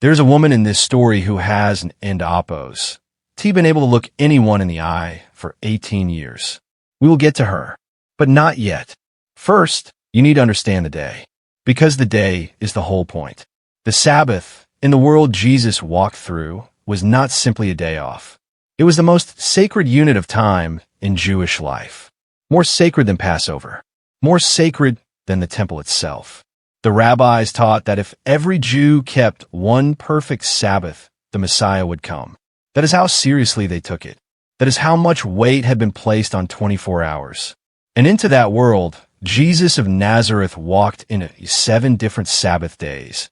There's a woman in this story who has an endopos. T been able to look anyone in the eye for 18 years. We will get to her, but not yet. First, you need to understand the day, because the day is the whole point. The Sabbath, in the world Jesus walked through, was not simply a day off. It was the most sacred unit of time in Jewish life. More sacred than Passover. More sacred than the temple itself. The rabbis taught that if every Jew kept one perfect Sabbath, the Messiah would come. That is how seriously they took it. That is how much weight had been placed on 24 hours. And into that world, Jesus of Nazareth walked in 7 different Sabbath days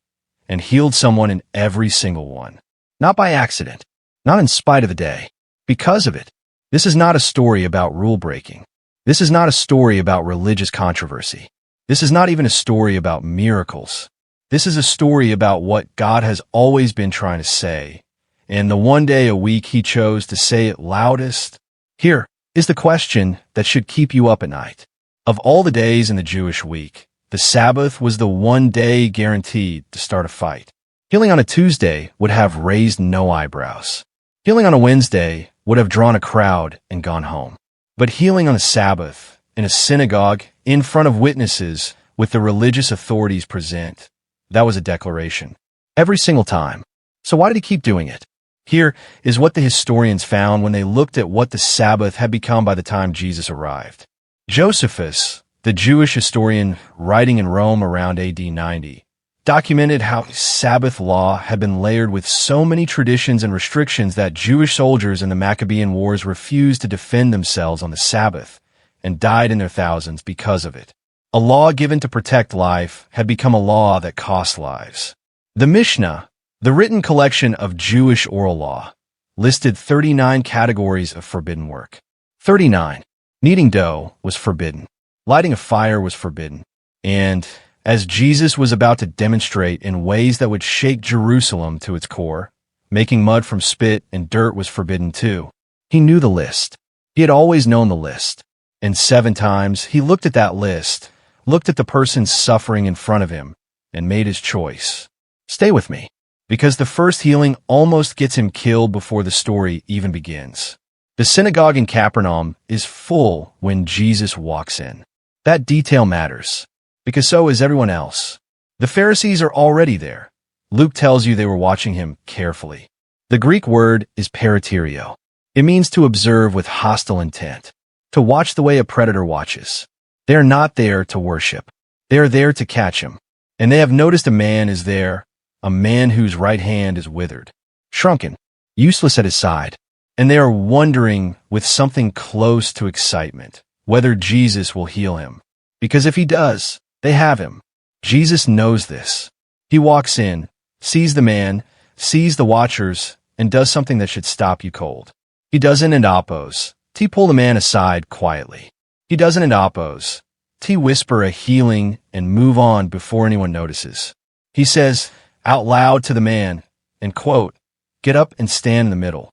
and healed someone in every single one. Not by accident, not in spite of the day, because of it. This is not a story about rule breaking. This is not a story about religious controversy. This is not even a story about miracles. This is a story about what God has always been trying to say, and the one day a week he chose to say it loudest. Here is the question that should keep you up at night. Of all the days in the Jewish week, the Sabbath was the one day guaranteed to start a fight. Healing on a Tuesday would have raised no eyebrows. Healing on a Wednesday would have drawn a crowd and gone home. But healing on a Sabbath, in a synagogue, in front of witnesses, with the religious authorities present, that was a declaration. Every single time. So why did he keep doing it? Here is what the historians found when they looked at what the Sabbath had become by the time Jesus arrived. Josephus, the Jewish historian writing in Rome around AD 90, documented how Sabbath law had been layered with so many traditions and restrictions that Jewish soldiers in the Maccabean Wars refused to defend themselves on the Sabbath and died in their thousands because of it. A law given to protect life had become a law that cost lives. The Mishnah, the written collection of Jewish oral law, listed 39 categories of forbidden work. 39. Kneading dough was forbidden. Lighting a fire was forbidden. And as Jesus was about to demonstrate in ways that would shake Jerusalem to its core, making mud from spit and dirt was forbidden too. He knew the list. He had always known the list. And 7 times he looked at that list, looked at the person suffering in front of him, and made his choice. Stay with me, because the first healing almost gets him killed before the story even begins. The synagogue in Capernaum is full when Jesus walks in. That detail matters, because so is everyone else. The Pharisees are already there. Luke tells you they were watching him carefully. The Greek word is paraterio. It means to observe with hostile intent, to watch the way a predator watches. They are not there to worship. They are there to catch him. And they have noticed a man is there, a man whose right hand is withered, shrunken, useless at his side. And they are wondering with something close to excitement whether Jesus will heal him. Because if he does, they have him. Jesus knows this. He walks in, sees the man, sees the watchers, and does something that should stop you cold. He doesn't endopos. T pull the man aside quietly. He doesn't endopos. T whisper a healing and move on before anyone notices. He says out loud to the man, and quote, "Get up and stand in the middle."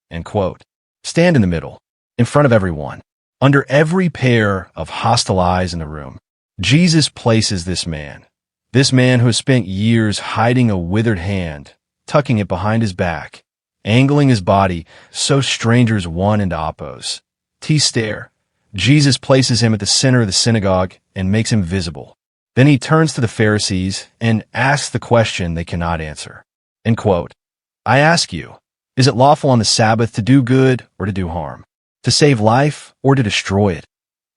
End quote. Stand in the middle, in front of everyone, under every pair of hostile eyes in the room. Jesus places this man who has spent years hiding a withered hand, tucking it behind his back, angling his body so strangers one into oppos. T stare. Jesus places him at the center of the synagogue and makes him visible. Then he turns to the Pharisees and asks the question they cannot answer. End quote. I ask you, is it lawful on the Sabbath to do good or to do harm? To save life or to destroy it?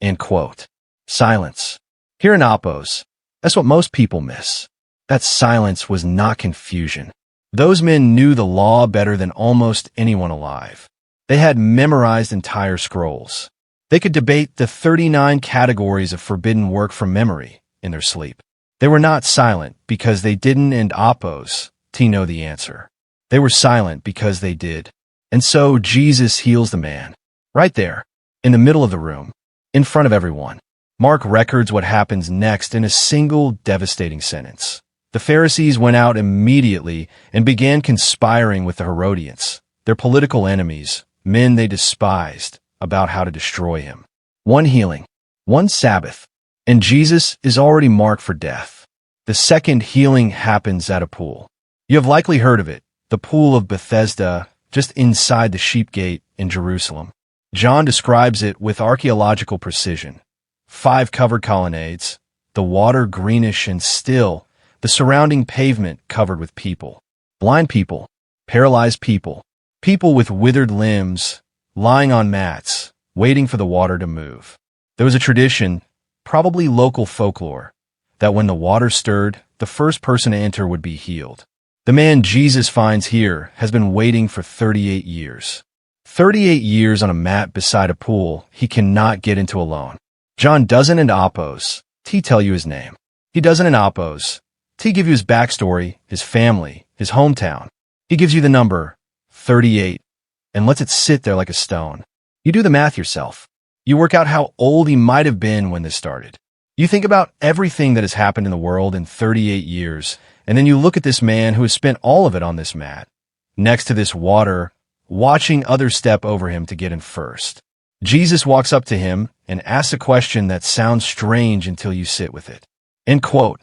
End quote. Silence. Here in Oppos, that's what most people miss. That silence was not confusion. Those men knew the law better than almost anyone alive. They had memorized entire scrolls. They could debate the 39 categories of forbidden work from memory in their sleep. They were not silent because they didn't and Oppos to know the answer. They were silent because they did. And so Jesus heals the man. Right there, in the middle of the room, in front of everyone. Mark records what happens next in a single devastating sentence. The Pharisees went out immediately and began conspiring with the Herodians, their political enemies, men they despised, about how to destroy him. One healing, one Sabbath, and Jesus is already marked for death. The second healing happens at a pool. You have likely heard of it, the Pool of Bethesda, just inside the Sheep Gate in Jerusalem. John describes it with archaeological precision. 5 covered colonnades, the water greenish and still, the surrounding pavement covered with people. Blind people, paralyzed people, people with withered limbs, lying on mats, waiting for the water to move. There was a tradition, probably local folklore, that when the water stirred, the first person to enter would be healed. The man Jesus finds here has been waiting for 38 years. 38 years on a mat beside a pool he cannot get into alone. John doesn't in Apos, tell you his name. He doesn't in Apos, give you his backstory, his family, his hometown. He gives you the number, 38, and lets it sit there like a stone. You do the math yourself. You work out how old he might have been when this started. You think about everything that has happened in the world in 38 years, and then you look at this man who has spent all of it on this mat, next to this water, watching others step over him to get in first. Jesus walks up to him and asks a question that sounds strange until you sit with it. End quote.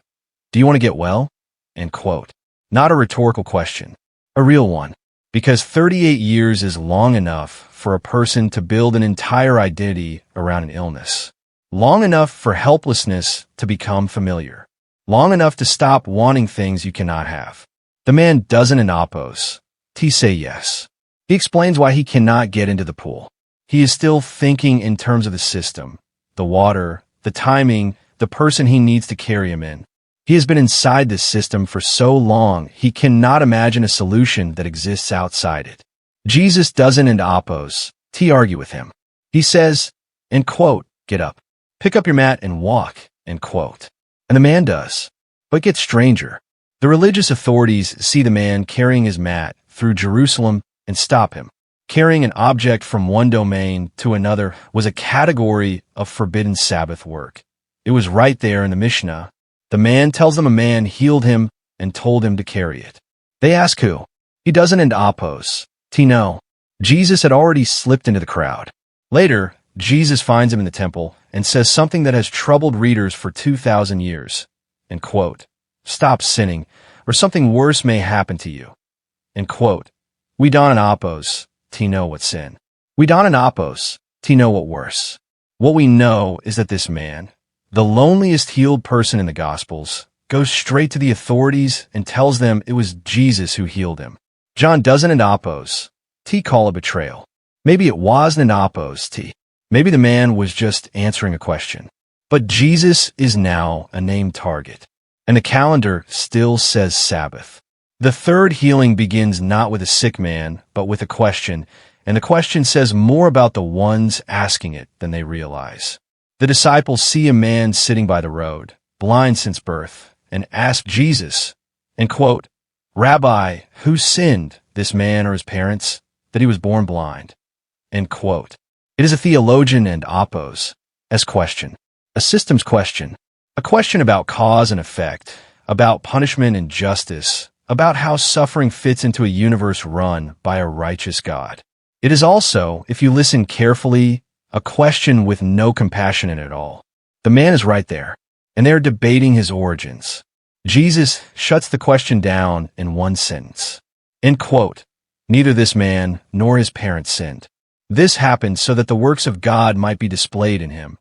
Do you want to get well? End quote. Not a rhetorical question, a real one, because 38 years is long enough for a person to build an entire identity around an illness. Long enough for helplessness to become familiar. Long enough to stop wanting things you cannot have. The man doesn't in Apos. Say yes. He explains why he cannot get into the pool. He is still thinking in terms of the system, the water, the timing, the person he needs to carry him in. He has been inside this system for so long, he cannot imagine a solution that exists outside it. Jesus doesn't in Apos, argue with him. He says, end quote, get up, pick up your mat and walk, end quote. And the man does. But it gets stranger. The religious authorities see the man carrying his mat through Jerusalem and stop him. Carrying an object from one domain to another was a category of forbidden Sabbath work. It was right there in the Mishnah. The man tells them a man healed him and told him to carry it. They ask who. He doesn't end Apos. No. Jesus had already slipped into the crowd. Later, Jesus finds him in the temple and says something that has troubled readers for 2,000 years. End quote. Stop sinning, or something worse may happen to you. End quote. We don in Apos, know what sin. We don in Apos, know what worse. What we know is that this man, the loneliest healed person in the Gospels, goes straight to the authorities and tells them it was Jesus who healed him. John doesn't in Apos, call a betrayal. Maybe it wasn't in Apos, Maybe the man was just answering a question. But Jesus is now a named target. And the calendar still says Sabbath. The third healing begins not with a sick man, but with a question, and the question says more about the ones asking it than they realize. The disciples see a man sitting by the road, blind since birth, and ask Jesus, and quote, Rabbi, who sinned, this man or his parents, that he was born blind? End quote. It is a theologian and Apos as question, a systems question, a question about cause and effect, about punishment and justice, about how suffering fits into a universe run by a righteous God. It is also, if you listen carefully, a question with no compassion in it at all. The man is right there, and they are debating his origins. Jesus shuts the question down in one sentence. End quote. Neither this man nor his parents sinned. This happened so that the works of God might be displayed in him.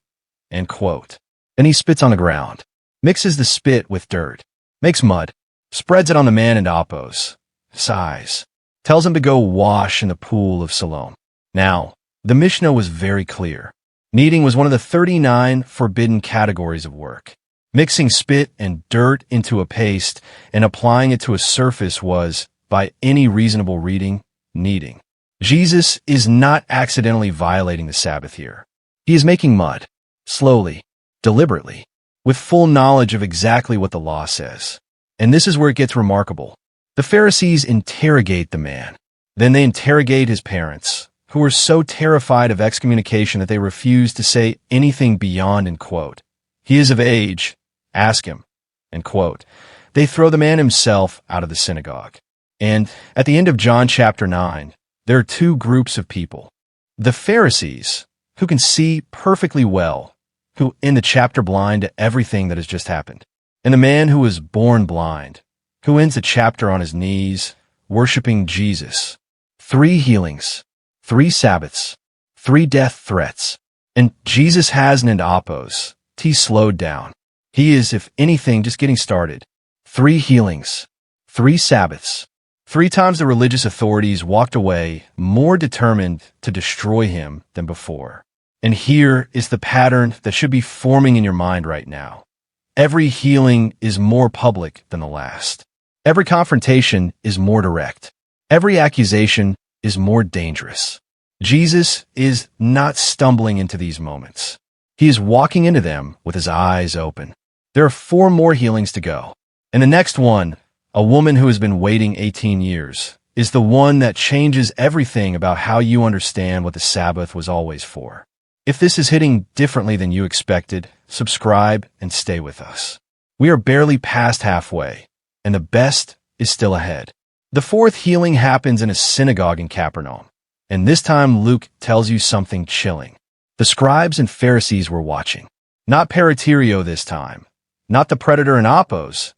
End quote. Then he spits on the ground, mixes the spit with dirt, makes mud, spreads it on the man and Apos, sighs, tells him to go wash in the pool of Siloam. Now, the Mishnah was very clear. Kneading was one of the 39 forbidden categories of work. Mixing spit and dirt into a paste and applying it to a surface was, by any reasonable reading, kneading. Jesus is not accidentally violating the Sabbath here. He is making mud, slowly, deliberately, with full knowledge of exactly what the law says. And this is where it gets remarkable. The Pharisees interrogate the man. Then they interrogate his parents, who were so terrified of excommunication that they refused to say anything beyond, end quote. He is of age. Ask him. End quote. They throw the man himself out of the synagogue. And at the end of John chapter 9, there are two groups of people. The Pharisees, who can see perfectly well, who in the chapter blind to everything that has just happened. And the man who was born blind, who ends a chapter on his knees, worshiping Jesus. 3 healings, 3 Sabbaths, 3 death threats. And Jesus hasn't into Apos. T slowed down. He is, if anything, just getting started. 3 healings, 3 Sabbaths. 3 times the religious authorities walked away more determined to destroy him than before. And here is the pattern that should be forming in your mind right now. Every healing is more public than the last. Every confrontation is more direct. Every accusation is more dangerous. Jesus is not stumbling into these moments. He is walking into them with his eyes open. There are 4 more healings to go. And the next one, a woman who has been waiting 18 years, is the one that changes everything about how you understand what the Sabbath was always for. If this is hitting differently than you expected, subscribe and stay with us. We are barely past halfway, and the best is still ahead. The 4th healing happens in a synagogue in Capernaum, and this time Luke tells you something chilling. The scribes and Pharisees were watching. Not Paraterio this time, not the predator in Apos.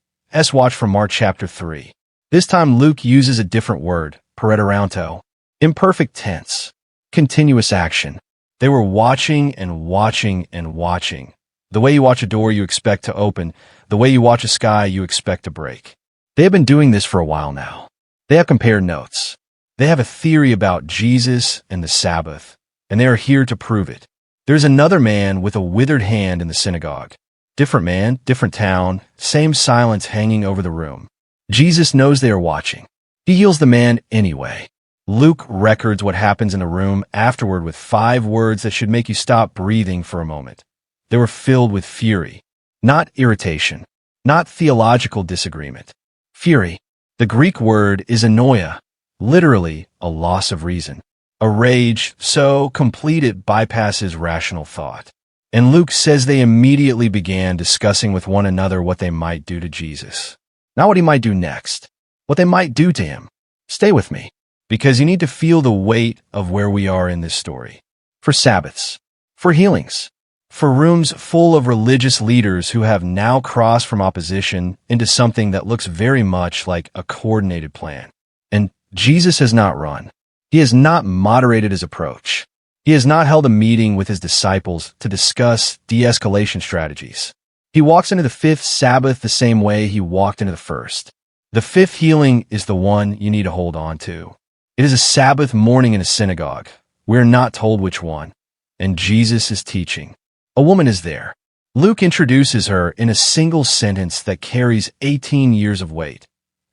Watch from Mark chapter 3. This time Luke uses a different word, pareteranto, imperfect tense, continuous action. They were watching and watching and watching. The way you watch a door you expect to open, the way you watch a sky you expect to break. They have been doing this for a while now. They have compared notes. They have a theory about Jesus and the Sabbath, and they are here to prove it. There's another man with a withered hand in the synagogue. Different man, different town, same silence hanging over the room. Jesus knows they are watching. He heals the man anyway. Luke records what happens in the room afterward with 5 words that should make you stop breathing for a moment. They were filled with fury, not irritation, not theological disagreement. Fury. The Greek word is anoia, literally a loss of reason. A rage so complete it bypasses rational thought. And Luke says they immediately began discussing with one another what they might do to Jesus. Not what he might do next, what they might do to him. Stay with me, because you need to feel the weight of where we are in this story. For Sabbaths, for healings, for rooms full of religious leaders who have now crossed from opposition into something that looks very much like a coordinated plan. And Jesus has not run. He has not moderated his approach. He has not held a meeting with his disciples to discuss de-escalation strategies. He walks into the 5th Sabbath the same way he walked into the 1st. The 5th healing is the one you need to hold on to. It is a Sabbath morning in a synagogue. We are not told which one. And Jesus is teaching. A woman is there. Luke introduces her in a single sentence that carries 18 years of weight.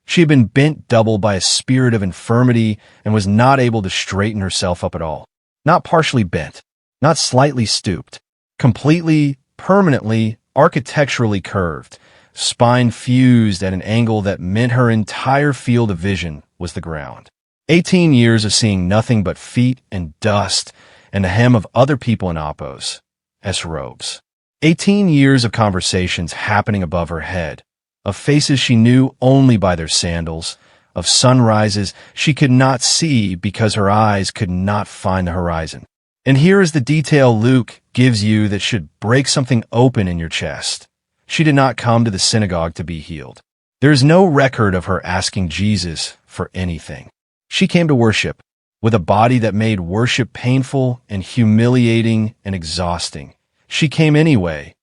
She had been bent double by a spirit of infirmity and was not able to straighten herself up at all. Not partially bent, not slightly stooped, completely, permanently, architecturally curved, spine fused at an angle that meant her entire field of vision was the ground. 18 years of seeing nothing but feet and dust and the hem of other people in Apos' robes. 18 years of conversations happening above her head, of faces she knew only by their sandals, of sunrises she could not see because her eyes could not find the horizon. And here is the detail Luke gives you that should break something open in your chest. She did not come to the synagogue to be healed. There is no record of her asking Jesus for anything. She came to worship, with a body that made worship painful and humiliating and exhausting. She came anyway,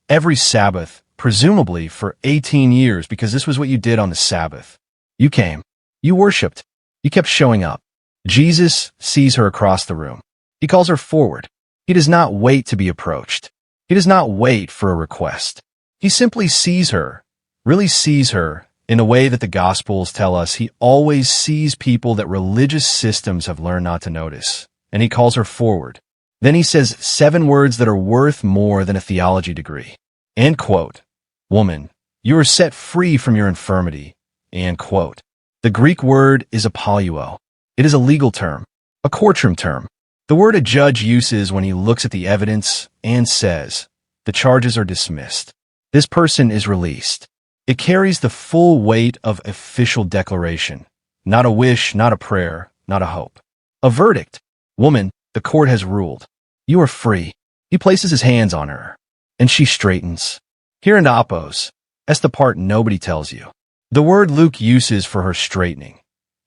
every Sabbath, presumably for 18 years, because this was what you did on the Sabbath. You came. You worshiped. You kept showing up. Jesus sees her across the room. He calls her forward. He does not wait to be approached. He does not wait for a request. He simply sees her, really sees her, in a way that the Gospels tell us he always sees people that religious systems have learned not to notice. And he calls her forward. Then he says 7 words that are worth more than a theology degree. And quote, "Woman, you are set free from your infirmity." And quote. The Greek word is apoluo. It is a legal term, a courtroom term. The word a judge uses when he looks at the evidence and says, the charges are dismissed. This person is released. It carries the full weight of official declaration. Not a wish, not a prayer, not a hope. A verdict. Woman, the court has ruled. You are free. He places his hands on her, and she straightens. Here in Apos, that's the part nobody tells you. The word Luke uses for her straightening,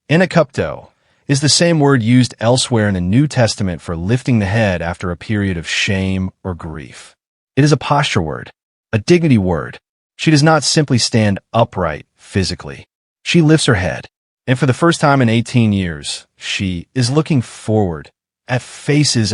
anakupto, is the same word used elsewhere in the New Testament for lifting the head after a period of shame or grief. It is a posture word, a dignity word. She does not simply stand upright physically. She lifts her head, and for the first time in 18 years, she is looking forward, at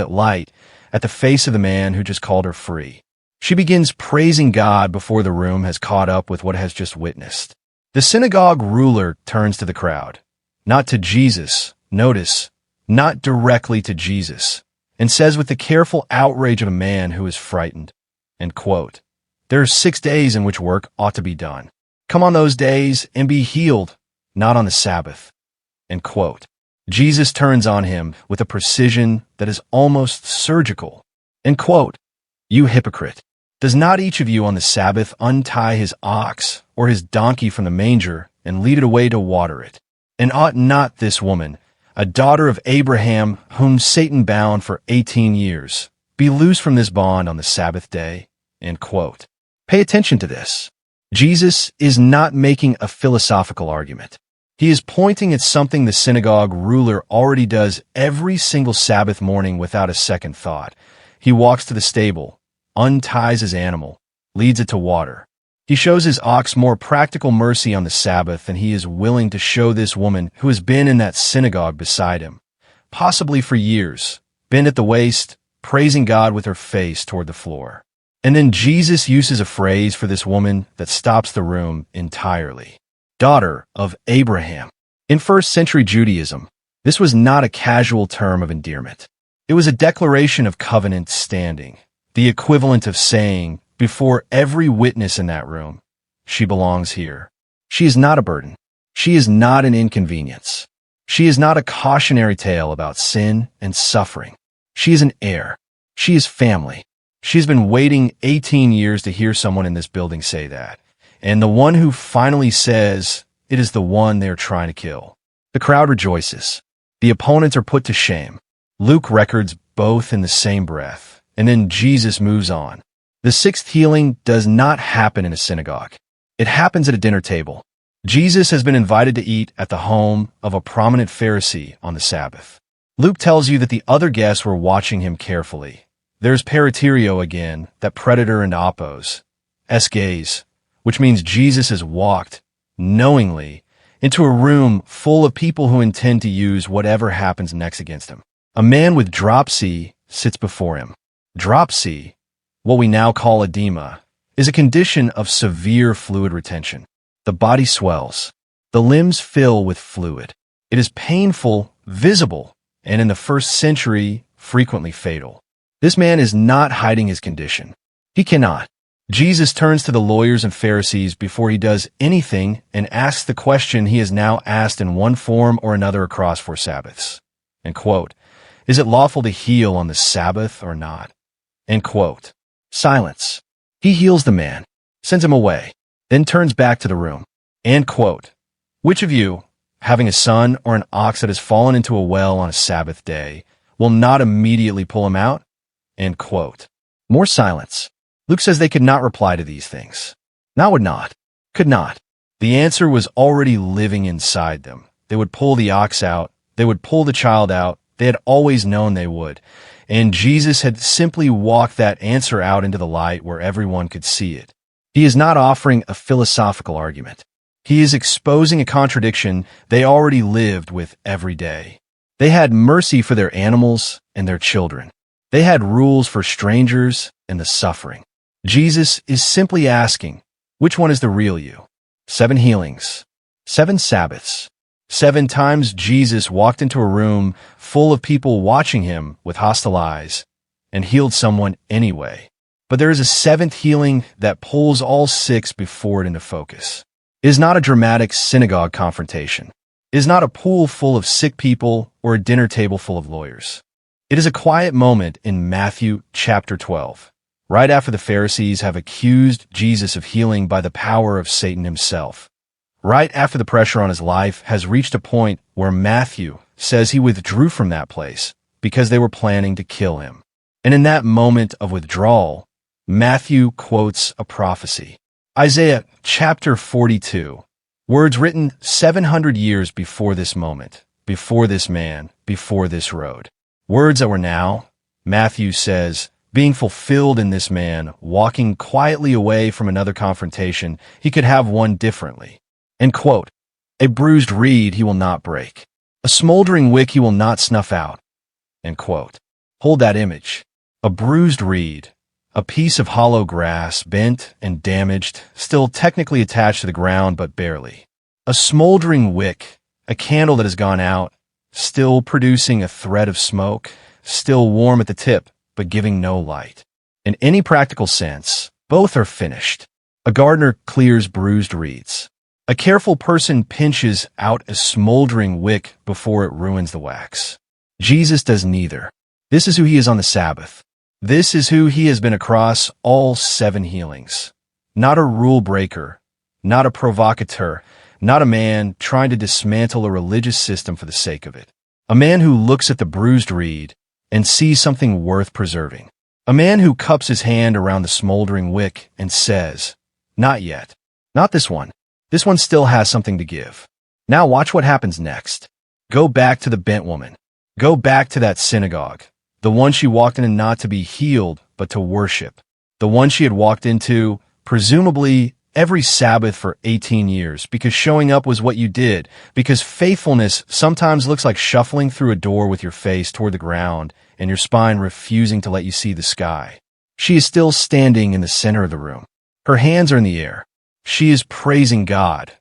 light, at the face of the man who just called her free. She begins praising God before the room has caught up with what it has just witnessed. The synagogue ruler turns to the crowd, not to Jesus, notice, not directly to Jesus, and says with the careful outrage of a man who is frightened, and quote, "There are 6 days in which work ought to be done. Come on those days and be healed, not on the Sabbath." End quote. Jesus turns on him with a precision that is almost surgical. End quote. "You hypocrite, does not each of you on the Sabbath untie his ox or his donkey from the manger and lead it away to water it? And ought not this woman, a daughter of Abraham, whom Satan bound for 18 years, be loosed from this bond on the Sabbath day?" End quote. Pay attention to this. Jesus is not making a philosophical argument. He is pointing at something the synagogue ruler already does every single Sabbath morning without a second thought. He walks to the stable, unties his animal, leads it to water. He shows his ox more practical mercy on the Sabbath than he is willing to show this woman who has been in that synagogue beside him, possibly for years, bent at the waist, praising God with her face toward the floor. And then Jesus uses a phrase for this woman that stops the room entirely. Daughter of Abraham. In first-century Judaism, this was not a casual term of endearment. It was a declaration of covenant standing, the equivalent of saying, before every witness in that room, she belongs here. She is not a burden. She is not an inconvenience. She is not a cautionary tale about sin and suffering. She is an heir. She is family. She's been waiting 18 years to hear someone in this building say that. And the one who finally says it is the one they are trying to kill. The crowd rejoices. The opponents are put to shame. Luke records both in the same breath. And then Jesus moves on. The sixth healing does not happen in a synagogue. It happens at a dinner table. Jesus has been invited to eat at the home of a prominent Pharisee on the Sabbath. Luke tells you that the other guests were watching him carefully. There's paraterio again, that predator and opos, gaze, which means Jesus has walked, knowingly, into a room full of people who intend to use whatever happens next against him. A man with dropsy sits before him. Dropsy, what we now call edema, is a condition of severe fluid retention. The body swells. The limbs fill with fluid. It is painful, visible, and in the first century, frequently fatal. This man is not hiding his condition. He cannot. Jesus turns to the lawyers and Pharisees before he does anything and asks the question he has now asked in one form or another across 4 Sabbaths. End quote. Is it lawful to heal on the Sabbath or not? End quote. Silence. He heals the man, sends him away, then turns back to the room. End quote. Which of you, having a son or an ox that has fallen into a well on a Sabbath day, will not immediately pull him out? End quote. More silence. Luke says they could not reply to these things. Not would not. Could not. The answer was already living inside them. They would pull the ox out. They would pull the child out. They had always known they would. And Jesus had simply walked that answer out into the light where everyone could see it. He is not offering a philosophical argument. He is exposing a contradiction they already lived with every day. They had mercy for their animals and their children. They had rules for strangers and the suffering. Jesus is simply asking, which one is the real you? 7 healings, 7 Sabbaths. 7 times Jesus walked into a room full of people watching him with hostile eyes and healed someone anyway. But there is a 7th healing that pulls all 6 before it into focus. It is not a dramatic synagogue confrontation. It is not a pool full of sick people or a dinner table full of lawyers. It is a quiet moment in Matthew chapter 12, right after the Pharisees have accused Jesus of healing by the power of Satan himself. Right after the pressure on his life has reached a point where Matthew says he withdrew from that place because they were planning to kill him. And in that moment of withdrawal, Matthew quotes a prophecy. Isaiah chapter 42, Words written 700 years before this moment, before this man, before this road. Words that were now, Matthew says, being fulfilled in this man, walking quietly away from another confrontation he could have won differently. And quote, a bruised reed he will not break. A smoldering wick he will not snuff out. End quote. Hold that image. A bruised reed, a piece of hollow grass, bent and damaged, still technically attached to the ground but barely. A smoldering wick, a candle that has gone out, still producing a thread of smoke, still warm at the tip, but giving no light. In any practical sense, both are finished. A gardener clears bruised reeds. A careful person pinches out a smoldering wick before it ruins the wax. Jesus does neither. This is who he is on the Sabbath. This is who he has been across all 7 healings. Not a rule breaker, not a provocateur, not a man trying to dismantle a religious system for the sake of it. A man who looks at the bruised reed and sees something worth preserving. A man who cups his hand around the smoldering wick and says, not yet. Not this one. This one still has something to give. Now watch what happens next. Go back to the bent woman. Go back to that synagogue. The one she walked in not to be healed, but to worship. The one she had walked into, presumably, every Sabbath for 18 years, because showing up was what you did, because faithfulness sometimes looks like shuffling through a door with your face toward the ground and your spine refusing to let you see the sky. She is still standing in the center of the room. Her hands are in the air. She is praising God.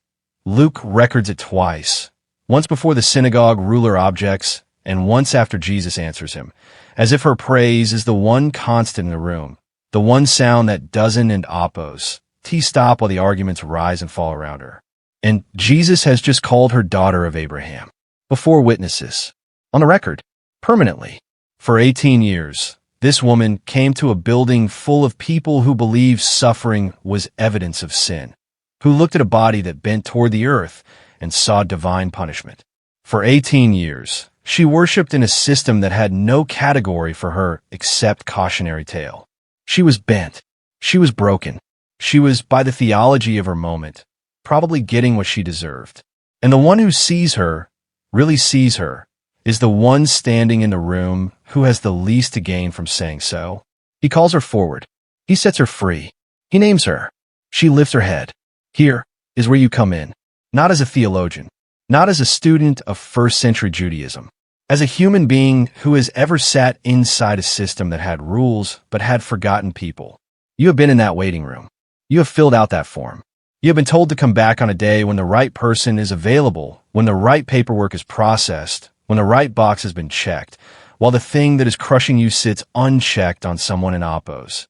Luke records it twice, once before the synagogue ruler objects, and once after Jesus answers him, as if her praise is the one constant in the room, the one sound that doesn't and oppose. Stop while the arguments rise and fall around her. And Jesus has just called her daughter of Abraham, before witnesses, on the record, permanently. For 18 years, this woman came to a building full of people who believed suffering was evidence of sin, who looked at a body that bent toward the earth and saw divine punishment. For 18 years, she worshipped in a system that had no category for her except cautionary tale. She was bent. She was broken. She was, by the theology of her moment, probably getting what she deserved. And the one who sees her, really sees her, is the one standing in the room who has the least to gain from saying so. He calls her forward. He sets her free. He names her. She lifts her head. Here is where you come in, not as a theologian, not as a student of first-century Judaism, as a human being who has ever sat inside a system that had rules but had forgotten people. You have been in that waiting room. You have filled out that form. You have been told to come back on a day when the right person is available, when the right paperwork is processed, when the right box has been checked, while the thing that is crushing you sits unchecked on someone in Oppo's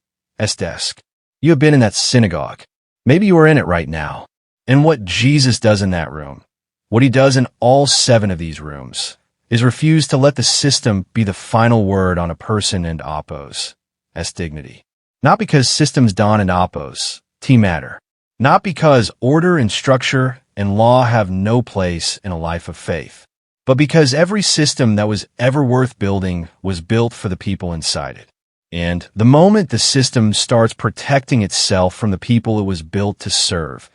desk. You have been in that synagogue. Maybe you are in it right now. And what Jesus does in that room, what he does in all 7 of these rooms, is refuse to let the system be the final word on a person and Oppo's dignity. Not because systems don and Oppo's matter. Not because order and structure and law have no place in a life of faith, but because every system that was ever worth building was built for the people inside it. And the moment the system starts protecting itself from the people it was built to serve,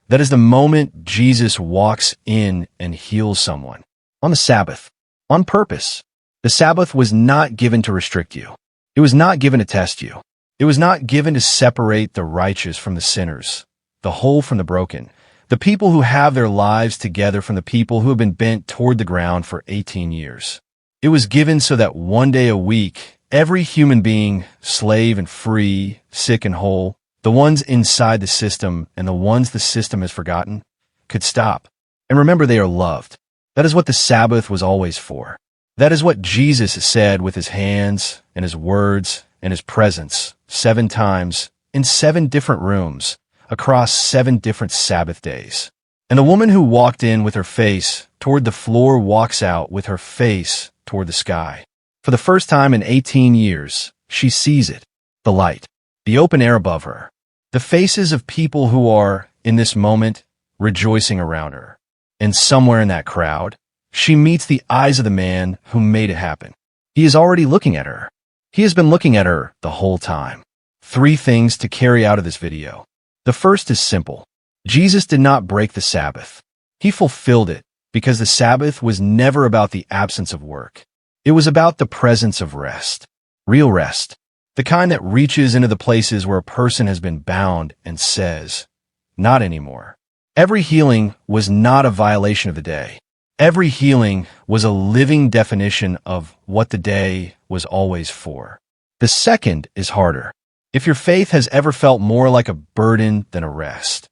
that is the moment Jesus walks in and heals someone. On the Sabbath. On purpose. The Sabbath was not given to restrict you. It was not given to test you. It was not given to separate the righteous from the sinners, the whole from the broken, the people who have their lives together from the people who have been bent toward the ground for 18 years. It was given so that one day a week, every human being, slave and free, sick and whole, the ones inside the system and the ones the system has forgotten, could stop and remember they are loved. That is what the Sabbath was always for. That is what Jesus said with his hands and his words and his presence 7 times in 7 different rooms across 7 different Sabbath days. And the woman who walked in with her face toward the floor walks out with her face toward the sky. For the first time in 18 years, she sees it, the light, the open air above her, the faces of people who are, in this moment, rejoicing around her. And somewhere in that crowd, she meets the eyes of the man who made it happen. He is already looking at her. He has been looking at her the whole time. 3 things to carry out of this video. The first is simple. Jesus did not break the Sabbath. He fulfilled it because the Sabbath was never about the absence of work. It was about the presence of rest. Real rest. The kind that reaches into the places where a person has been bound and says, "Not anymore." Every healing was not a violation of the day. Every healing was a living definition of what the day was always for. The second is harder. If your faith has ever felt more like a burden than a rest,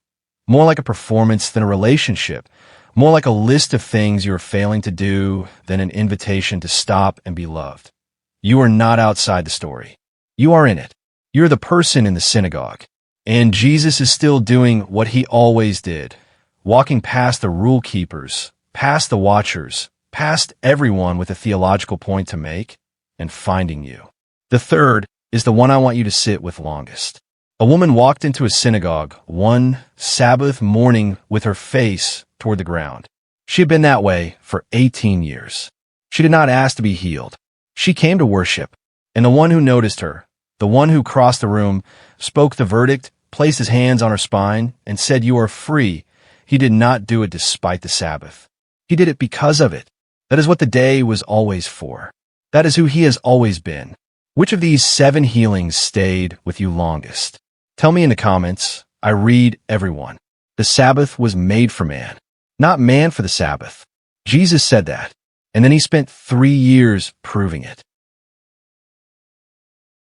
more like a performance than a relationship, more like a list of things you are failing to do than an invitation to stop and be loved, you are not outside the story. You are in it. You're the person in the synagogue. And Jesus is still doing what he always did, walking past the rule keepers, past the watchers, past everyone with a theological point to make, and finding you. The third is the one I want you to sit with longest. A woman walked into a synagogue one Sabbath morning with her face toward the ground. She had been that way for 18 years. She did not ask to be healed. She came to worship, and the one who noticed her, the one who crossed the room, spoke the verdict, placed his hands on her spine, and said, "You are free." He did not do it despite the Sabbath. He did it because of it. That is what the day was always for. That is who he has always been. Which of these 7 healings stayed with you longest? Tell me in the comments. I read everyone. The Sabbath was made for man, not man for the Sabbath. Jesus said that, and then he spent 3 years proving it.